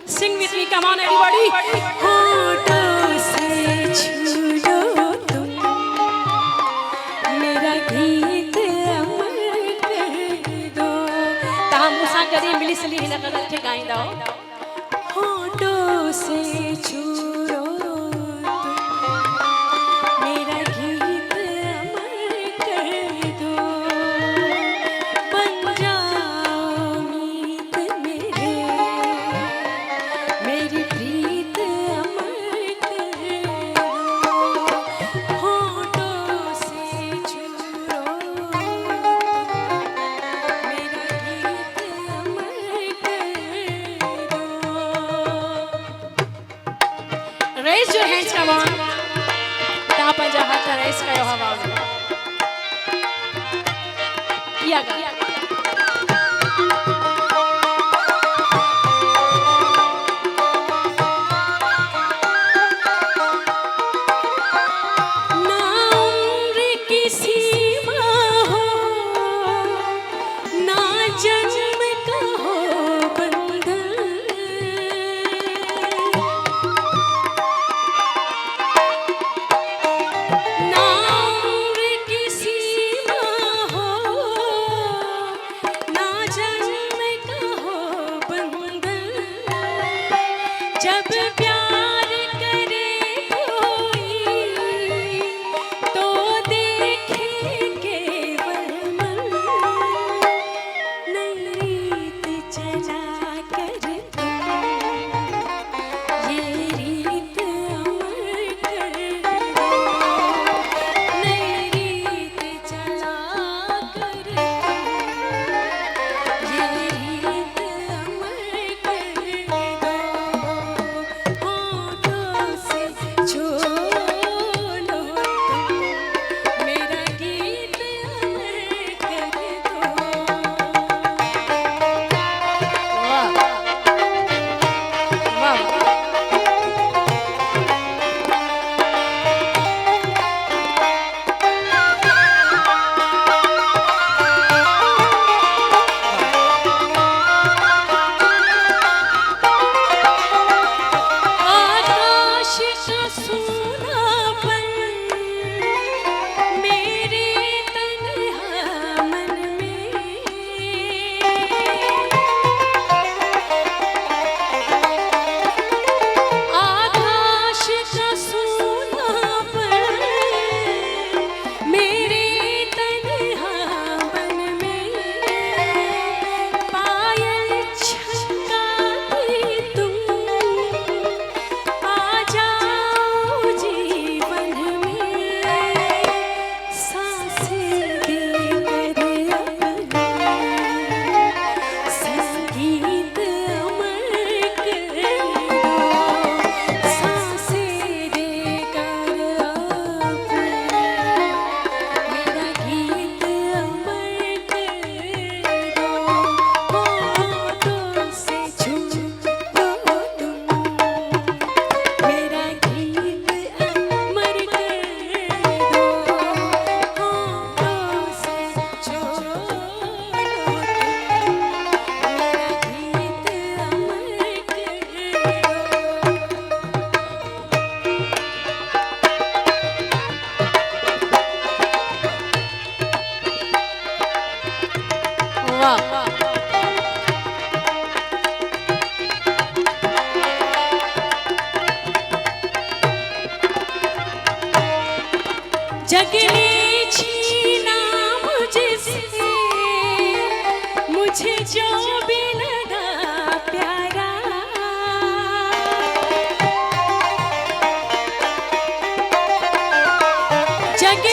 Sing with me, come on everybody. होठों से छू लो तुम मेरा गीत अमर कर दो। तहां मूंसां कॾहिं मिली सली हिन ग़ज़ल खे ॻाईंदा होठों से छू लो तुम मेरा गीत अमर कर दो। बन जाओ मीत मेरे मेरी प्रीत अमर कर दो। होठों से छू लो मेरा गीत अमर कर दो। Raise your hands, come on. तव्हां पंहिंजा हथ raise कयो हवा में। इहा ॻाल्हि। ना उम्र की सीमा हो ना जन्म का हो बंधन। ना उम्र की सीमा हो ना जन्म का हो बंधन। जब प्यार करे कोई तो देखे केवल मन। नई रीत चला कर तुम ये रीत अमर कर दो। नई रीत चला कर तुम ये रीत अमर कर दो। होठों से छू लो तुम मेरा गीत अमर कर दो। वाह वाह। आकाश का सूनापन मेरे तन्हा मन में। आकाश का सूनापन मेरे तन्हा मन में। पायल छनकाती तुम आ जाओ जीवन में। सांसें देकर अपना संगीत अमर कर दो। सांसें देकर अपना मेरा गीत अमर कर दो। होठों से छू लो तुम मेरा गीत अमर कर दो। होठों से छू लो तुम मेरा गीत अमर कर दो। वाह। जग ने छीना मुझसे मुझे जो भी लगा प्यारा। जग